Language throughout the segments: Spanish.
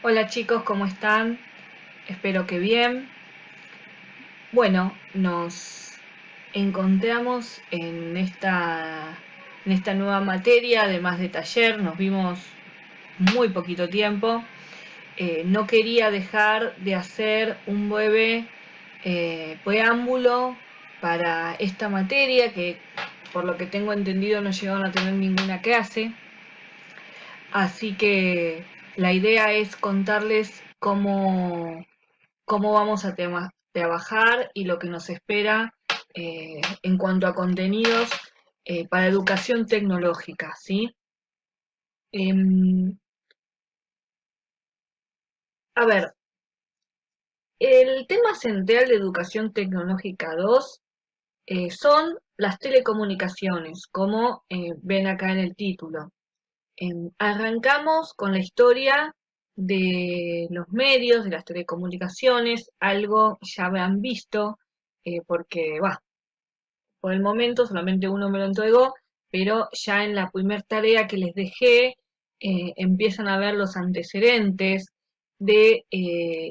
Hola chicos, ¿cómo están? Espero que bien. Bueno, nos encontramos en esta nueva materia, además de taller, nos vimos muy poquito tiempo. No quería dejar de hacer un breve preámbulo para esta materia que, por lo que tengo entendido, no llegaron a tener ninguna clase. Así que la idea es contarles cómo vamos a trabajar y lo que nos espera en cuanto a contenidos para educación tecnológica, ¿sí? Em, a ver, el tema central de Educación Tecnológica 2 son las telecomunicaciones, como ven acá en el título. Arrancamos con la historia de los medios, de las telecomunicaciones, algo ya habrán visto, porque, por el momento solamente uno me lo entregó, pero ya en la primer tarea que les dejé empiezan a ver los antecedentes de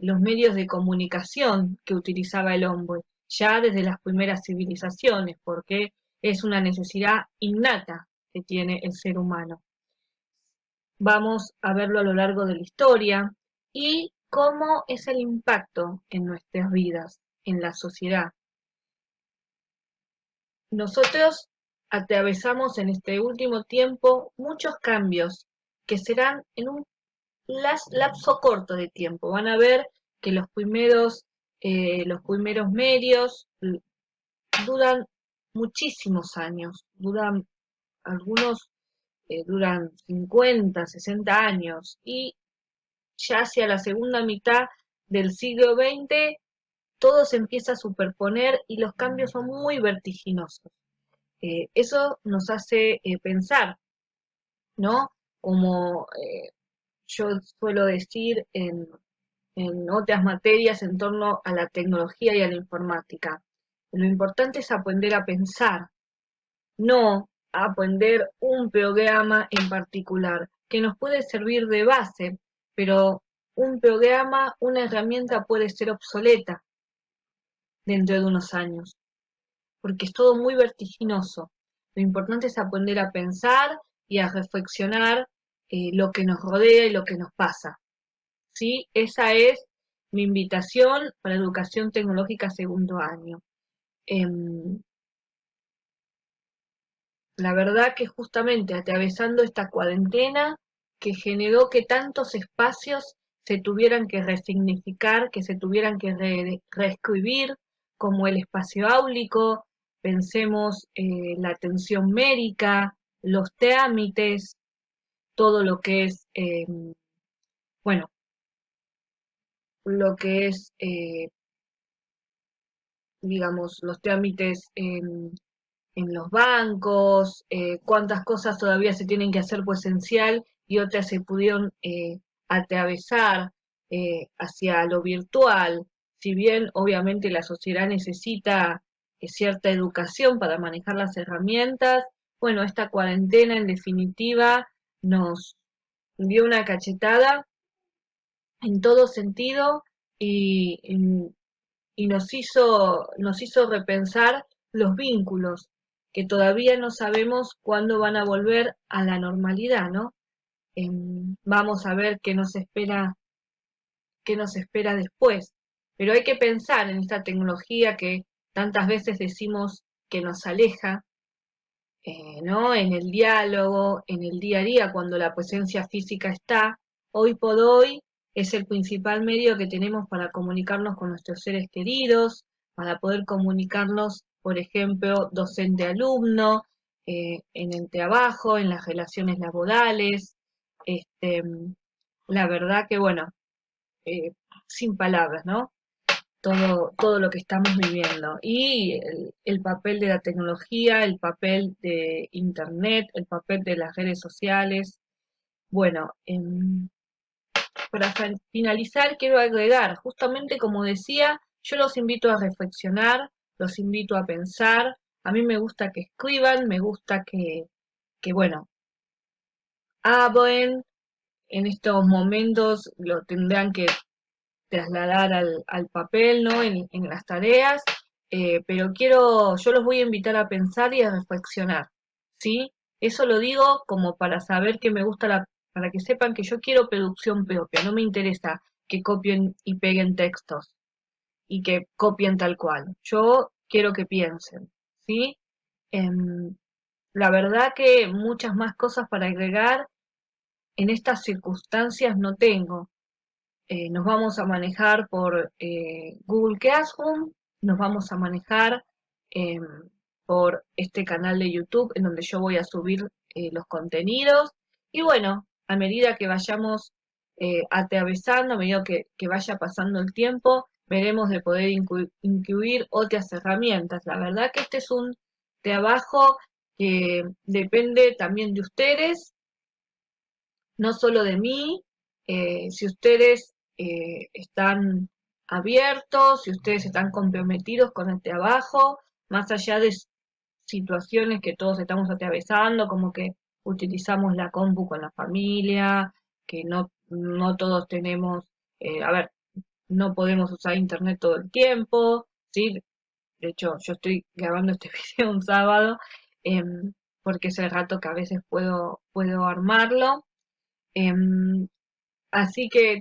los medios de comunicación que utilizaba el hombre, ya desde las primeras civilizaciones, porque es una necesidad innata que tiene el ser humano. Vamos a verlo a lo largo de la historia y cómo es el impacto en nuestras vidas, en la sociedad. Nosotros atravesamos en este último tiempo muchos cambios que serán en un lapso corto de tiempo. Van a ver que los primeros medios duran muchísimos años, algunos duran 50, 60 años y ya hacia la segunda mitad del siglo XX todo se empieza a superponer y los cambios son muy vertiginosos. Eso nos hace pensar, ¿no? Como yo suelo decir en otras materias en torno a la tecnología y a la informática. Lo importante es aprender a pensar, no a aprender un programa en particular, que nos puede servir de base, pero un programa, una herramienta puede ser obsoleta dentro de unos años, porque es todo muy vertiginoso. Lo importante es aprender a pensar y a reflexionar lo que nos rodea y lo que nos pasa. ¿Sí? Esa es mi invitación para Educación Tecnológica segundo año. La verdad que justamente atravesando esta cuarentena que generó que tantos espacios se tuvieran que resignificar, que se tuvieran que reescribir, como el espacio áulico, pensemos la atención médica, los trámites, todo lo que es, bueno, lo que es, digamos, los trámites en los bancos, cuántas cosas todavía se tienen que hacer por esencial y otras se pudieron atravesar hacia lo virtual. Si bien obviamente la sociedad necesita cierta educación para manejar las herramientas, bueno, esta cuarentena en definitiva nos dio una cachetada en todo sentido y, y nos hizo repensar los vínculos, que todavía no sabemos cuándo van a volver a la normalidad, ¿no? Vamos a ver qué nos espera después. Pero hay que pensar en esta tecnología que tantas veces decimos que nos aleja, ¿no? En el diálogo, en el día a día, cuando la presencia física está, hoy por hoy es el principal medio que tenemos para comunicarnos con nuestros seres queridos, para poder comunicarnos, por ejemplo, docente-alumno, en el trabajo, en las relaciones laborales. Este, la verdad que, bueno, eh, sin palabras, ¿no? Todo lo que estamos viviendo. Y el papel de la tecnología, el papel de Internet, el papel de las redes sociales. Bueno, para finalizar quiero agregar, justamente como decía, yo los invito a reflexionar, los invito a pensar. A mí me gusta que escriban, me gusta que bueno, hablen, en estos momentos lo tendrán que trasladar al papel, ¿no? En las tareas, pero yo los voy a invitar a pensar y a reflexionar, ¿sí? Eso lo digo como para saber que me gusta para que sepan que yo quiero producción propia, no me interesa que copien y peguen textos y que copien tal cual. Yo quiero que piensen, ¿sí? Em, la verdad que muchas más cosas para agregar en estas circunstancias no tengo. Nos vamos a manejar por Google Classroom, nos vamos a manejar eh, por este canal de YouTube en donde yo voy a subir los contenidos y bueno, a medida que vayamos atravesando, a medida que vaya pasando el tiempo, veremos de poder incluir otras herramientas. La verdad que este es un trabajo que depende también de ustedes, no solo de mí. Si ustedes están abiertos, si ustedes están comprometidos con el trabajo, más allá de situaciones que todos estamos atravesando, como que utilizamos la compu con la familia, que no todos tenemos, a ver, no podemos usar internet todo el tiempo, ¿sí? De hecho, yo estoy grabando este video un sábado, porque es el rato que a veces puedo armarlo. Em, Así que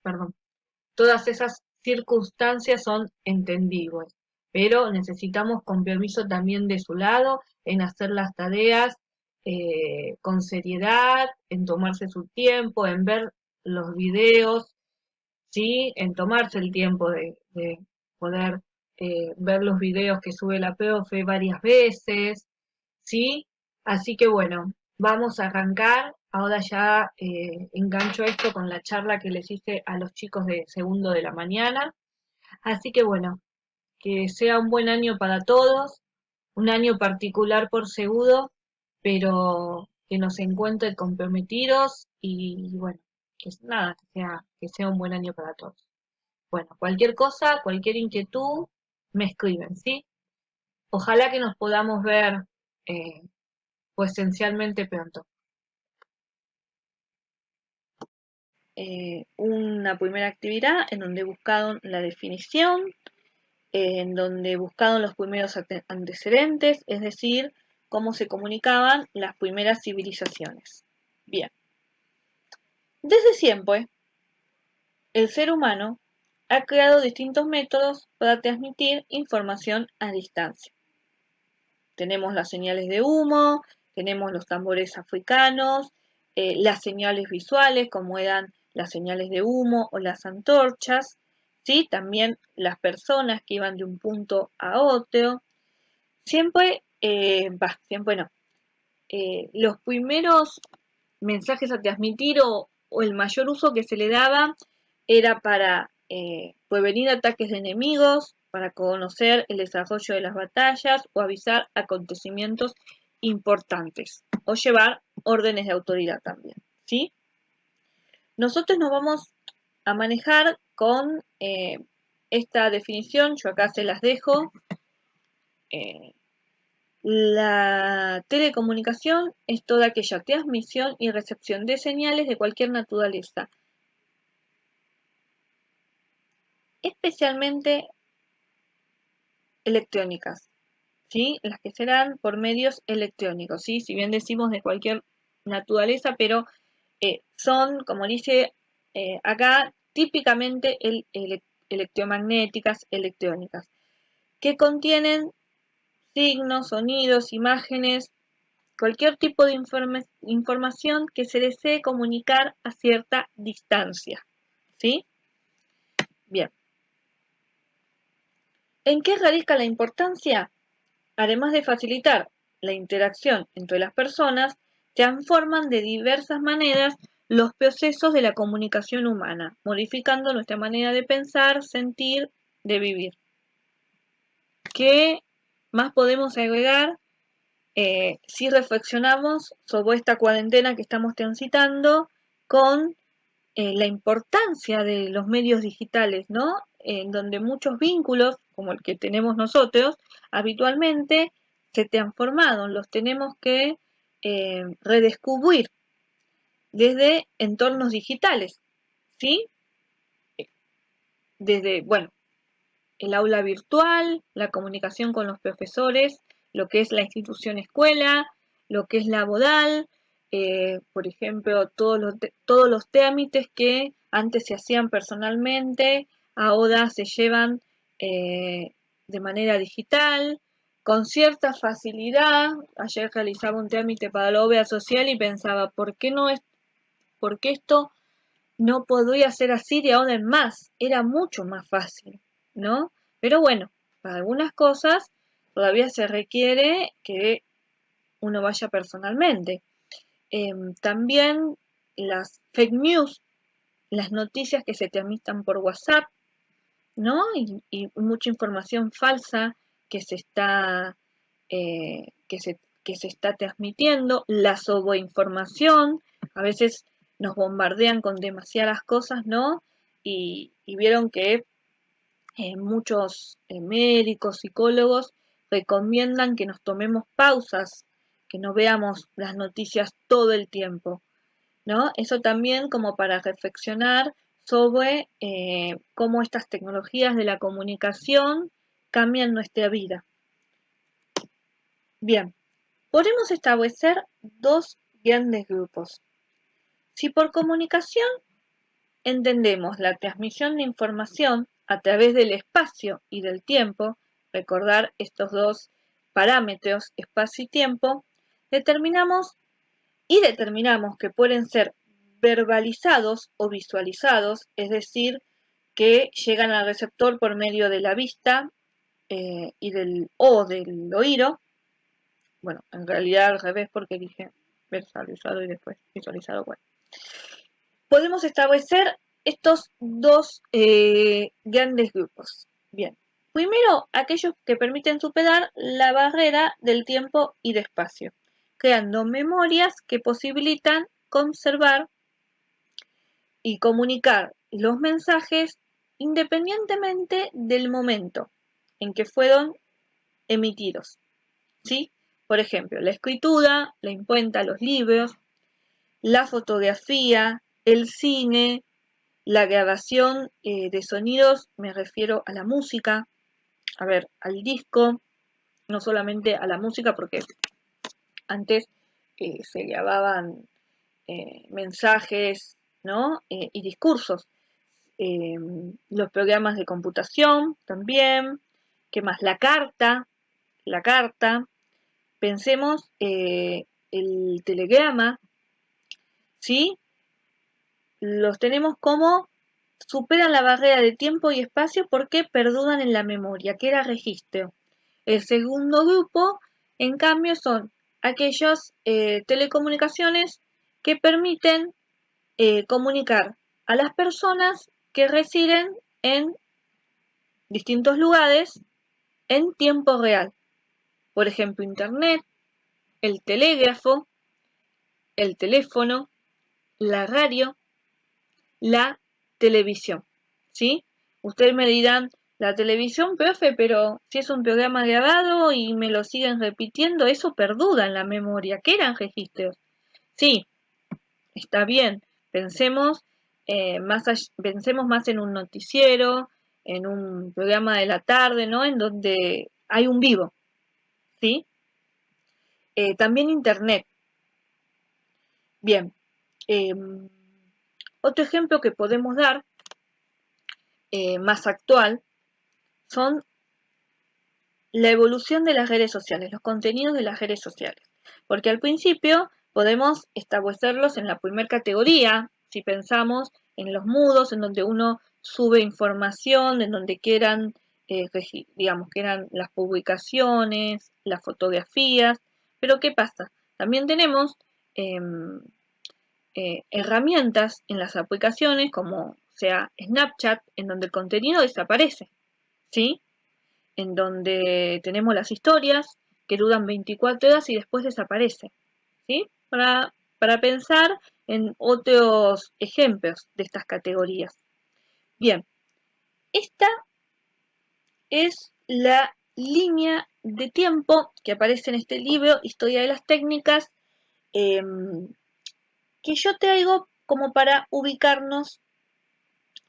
perdón, todas esas circunstancias son entendibles, pero necesitamos compromiso también de su lado en hacer las tareas con seriedad, en tomarse su tiempo, en ver los videos, ¿sí? En tomarse el tiempo de poder ver los videos que sube la profe varias veces, ¿sí? Así que bueno, vamos a arrancar. Ahora ya engancho esto con la charla que les hice a los chicos de segundo de la mañana. Así que bueno, que sea un buen año para todos, un año particular por seguro, pero que nos encuentren comprometidos y bueno, que nada, que sea un buen año para todos. Bueno, cualquier cosa, cualquier inquietud, me escriben, ¿sí? Ojalá que nos podamos ver eh, pues esencialmente pronto. Una primera actividad en donde buscaron la definición, en donde buscaron los primeros antecedentes, es decir, cómo se comunicaban las primeras civilizaciones. Bien, desde siempre el ser humano ha creado distintos métodos para transmitir información a distancia. Tenemos las señales de humo, tenemos los tambores africanos, las señales visuales como eran las señales de humo o las antorchas, ¿sí? También las personas que iban de un punto a otro. Siempre no. Los primeros mensajes a transmitir o el mayor uso que se le daba era para prevenir ataques de enemigos, para conocer el desarrollo de las batallas o avisar acontecimientos importantes o llevar órdenes de autoridad también, ¿sí? Nosotros nos vamos a manejar con esta definición, yo acá se las dejo. La telecomunicación es toda aquella transmisión y recepción de señales de cualquier naturaleza, especialmente electrónicas, ¿sí? Las que serán por medios electrónicos, ¿sí? Si bien decimos de cualquier naturaleza, pero son, como dice acá, típicamente electromagnéticas, electrónicas, que contienen signos, sonidos, imágenes, cualquier tipo de información que se desee comunicar a cierta distancia, ¿sí? Bien. ¿En qué radica la importancia? Además de facilitar la interacción entre las personas, transforman de diversas maneras los procesos de la comunicación humana, modificando nuestra manera de pensar, sentir, de vivir. ¿Qué más podemos agregar si reflexionamos sobre esta cuarentena que estamos transitando con la importancia de los medios digitales, ¿no? En donde muchos vínculos, como el que tenemos nosotros, habitualmente se transformaron, los tenemos que redescubrir, desde entornos digitales, ¿sí? Desde, bueno, el aula virtual, la comunicación con los profesores, lo que es la institución escuela, lo que es laboral, por ejemplo, todos los trámites que antes se hacían personalmente, ahora se llevan eh, de manera digital, con cierta facilidad. Ayer realizaba un trámite para la obra social y pensaba, ¿por qué esto no podría ser así de ahora en más? Era mucho más fácil, ¿no? Pero bueno, para algunas cosas todavía se requiere que uno vaya personalmente. También las fake news, las noticias que se transmitan por WhatsApp, ¿no? Y mucha información falsa que se está, que se está transmitiendo, la sobreinformación, a veces nos bombardean con demasiadas cosas, ¿no? Y vieron que muchos médicos, psicólogos recomiendan que nos tomemos pausas, que no veamos las noticias todo el tiempo, ¿no? Eso también como para reflexionar sobre cómo estas tecnologías de la comunicación cambian nuestra vida. Bien, podemos establecer dos grandes grupos. Si por comunicación entendemos la transmisión de información a través del espacio y del tiempo, recordar estos dos parámetros, espacio y tiempo, determinamos que pueden ser verbalizados o visualizados, es decir, que llegan al receptor por medio de la vista del oído. Bueno, en realidad al revés porque dije verbalizado y después visualizado. Bueno, podemos establecer estos dos grandes grupos. Bien, primero aquellos que permiten superar la barrera del tiempo y de espacio, creando memorias que posibilitan conservar y comunicar los mensajes independientemente del momento en que fueron emitidos, ¿sí? Por ejemplo, la escritura, la imprenta, los libros, la fotografía, el cine, la grabación de sonidos, me refiero a la música, a ver, al disco, no solamente a la música, porque antes se grababan mensajes, ¿no? Y discursos. Los programas de computación también. ¿Qué más? La carta. Pensemos el telegrama, ¿sí? Los tenemos como superan la barrera de tiempo y espacio porque perduran en la memoria, que era registro. El segundo grupo, en cambio, son aquellas telecomunicaciones que permiten comunicar a las personas que residen en distintos lugares en tiempo real. Por ejemplo, Internet, el telégrafo, el teléfono, la radio, la televisión, ¿sí? Ustedes me dirán, la televisión, profe, pero si es un programa grabado y me lo siguen repitiendo, eso perdura en la memoria. ¿Qué eran registros? Sí, está bien. Pensemos, pensemos más en un noticiero, en un programa de la tarde, ¿no? En donde hay un vivo, ¿sí? También Internet. Bien. Eh, Otro ejemplo que podemos dar, más actual, son la evolución de las redes sociales, los contenidos de las redes sociales. Porque al principio podemos establecerlos en la primera categoría, si pensamos en los mudos, en donde uno sube información, en donde quieran, digamos, que eran las publicaciones, las fotografías. Pero ¿qué pasa? También tenemos herramientas en las aplicaciones, como sea Snapchat, en donde el contenido desaparece, ¿sí? En donde tenemos las historias que duran 24 horas y después desaparecen, ¿sí? Para pensar en otros ejemplos de estas categorías. Bien, esta es la línea de tiempo que aparece en este libro, Historia de las Técnicas, que yo traigo como para ubicarnos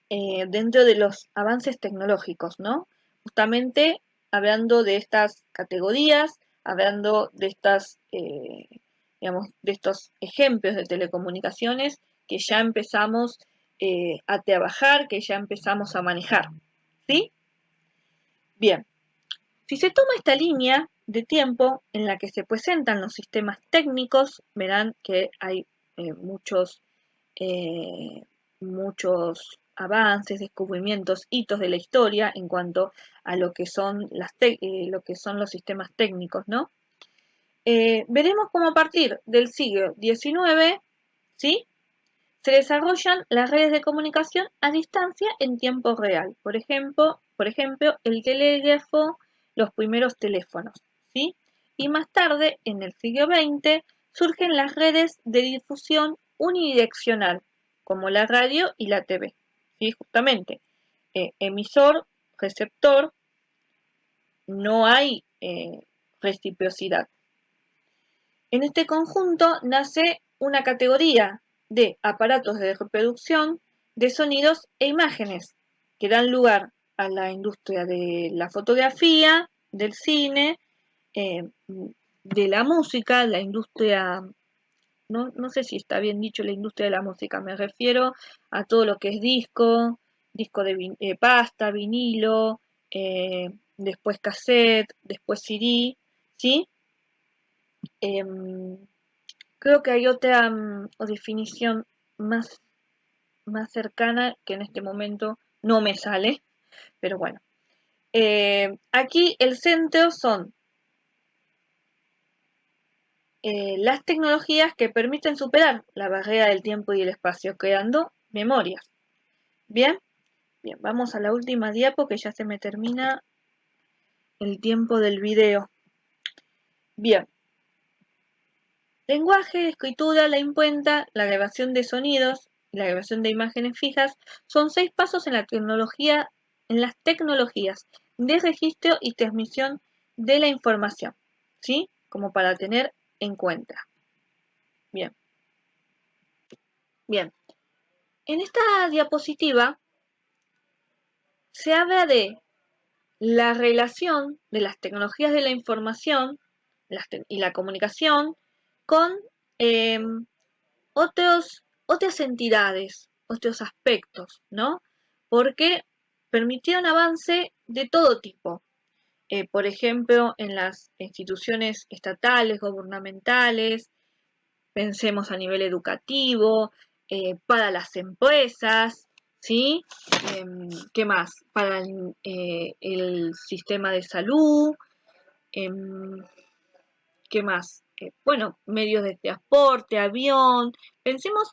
dentro de los avances tecnológicos, ¿no? Justamente hablando de estas categorías, hablando de estas, digamos, de estos ejemplos de telecomunicaciones que ya empezamos a trabajar, que ya empezamos a manejar, ¿sí? Bien, si se toma esta línea de tiempo en la que se presentan los sistemas técnicos, verán que hay muchos eh, muchos avances, descubrimientos, hitos de la historia en cuanto a lo que son, lo que son los sistemas técnicos, ¿no? Veremos cómo a partir del siglo XIX, ¿sí? Se desarrollan las redes de comunicación a distancia en tiempo real. Por ejemplo, el telégrafo, los primeros teléfonos, ¿sí? Y más tarde, en el siglo XX, surgen las redes de difusión unidireccional, como la radio y la TV, ¿sí? Justamente, emisor, receptor, no hay reciprocidad. En este conjunto nace una categoría de aparatos de reproducción de sonidos e imágenes que dan lugar a la industria de la fotografía, del cine, de la música, la industria, no sé si está bien dicho la industria de la música, me refiero a todo lo que es disco de pasta, vinilo, después cassette, después CD, ¿sí? Em, Creo que hay otra definición más, más cercana que en este momento no me sale, pero bueno. Aquí el centro son las tecnologías que permiten superar la barrera del tiempo y el espacio, creando memorias. Bien, bien, vamos a la última diapo que ya se me termina el tiempo del video. Bien, lenguaje, escritura, la imprenta, la grabación de sonidos y la grabación de imágenes fijas son 6 pasos en la tecnología, en las tecnologías de registro y transmisión de la información, ¿sí? Como para tener en cuenta. Bien, bien. En esta diapositiva se habla de la relación de las tecnologías de la información y la comunicación con eh, otras entidades, otros aspectos, ¿no? Porque permitieron avance de todo tipo. Por ejemplo, en las instituciones estatales, gubernamentales, pensemos a nivel educativo, para las empresas, ¿sí? ¿Qué más? Para el sistema de salud, ¿qué más? Bueno, medios de transporte, avión. Pensemos,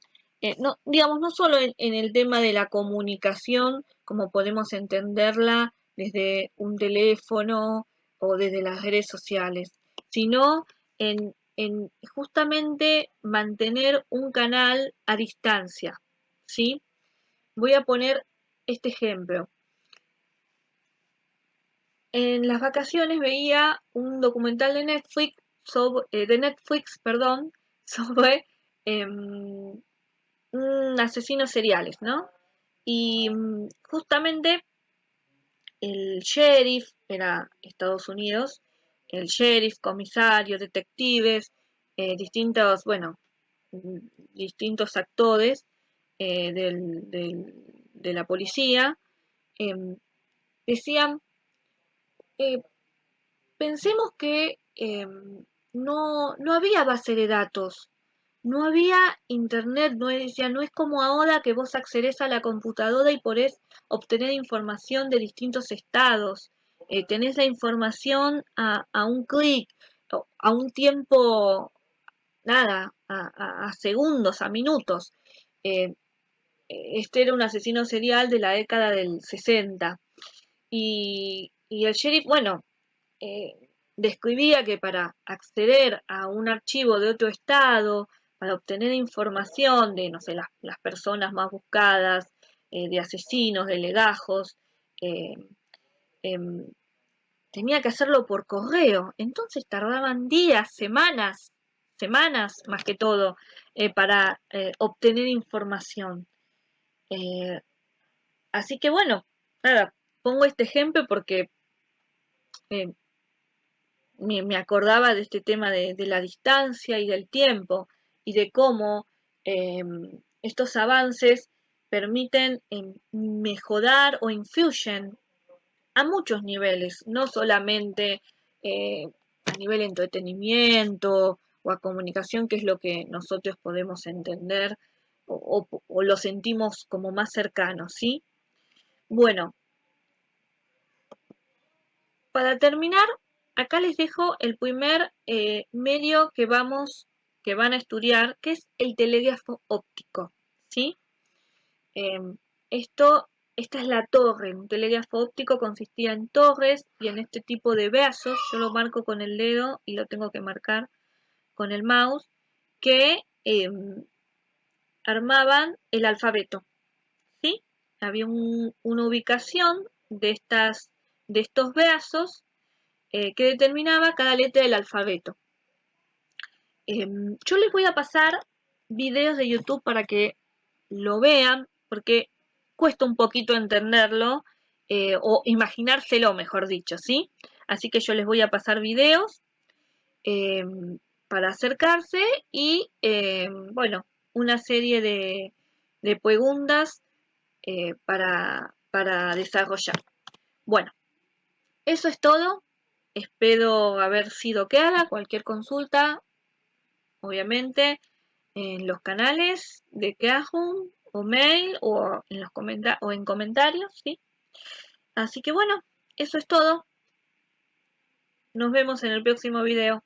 no, digamos, no solo en el tema de la comunicación, como podemos entenderla desde un teléfono o desde las redes sociales, sino en justamente mantener un canal a distancia, ¿sí? Voy a poner este ejemplo. En las vacaciones veía un documental de Netflix, perdón, sobre asesinos seriales, ¿no? Y justamente el sheriff era Estados Unidos, el sheriff, comisario, detectives, distintos, bueno, distintos actores de la policía, em, decían, eh, pensemos que no había base de datos, no había internet, no es como ahora que vos accedes a la computadora y podés obtener información de distintos estados. Tenés la información a un clic, a un tiempo, nada, a segundos, a minutos. Eh, este era un asesino serial de la década del 60. Y el sheriff, bueno, eh, describía que para acceder a un archivo de otro estado, para obtener información de, no sé, las personas más buscadas, de asesinos, de legajos, eh, em, tenía que hacerlo por correo. Entonces tardaban días, semanas, semanas más que todo para obtener información. Así que bueno, nada, pongo este ejemplo porque eh, me acordaba de este tema de la distancia y del tiempo y de cómo estos avances permiten mejorar o influyen a muchos niveles, no solamente eh, a nivel de entretenimiento o a comunicación, que es lo que nosotros podemos entender o lo sentimos como más cercano, ¿sí? Bueno, para terminar, acá les dejo el primer medio que van a estudiar, que es el telégrafo óptico, ¿sí? Eh, esto, esta es la torre. Un telégrafo óptico consistía en torres y en este tipo de brazos, yo lo marco con el dedo y lo tengo que marcar con el mouse, que armaban el alfabeto, ¿sí? Había una ubicación de estos brazos que determinaba cada letra del alfabeto. Yo les voy a pasar videos de YouTube para que lo vean, porque cuesta un poquito entenderlo o imaginárselo, mejor dicho, ¿sí? Así que yo les voy a pasar videos eh, para acercarse y, bueno, una serie de preguntas para desarrollar. Bueno, eso es todo. Espero haber sido clara. Cualquier consulta, obviamente, en los canales de Classroom o mail o en comentarios, ¿sí? Así que bueno, eso es todo. Nos vemos en el próximo video.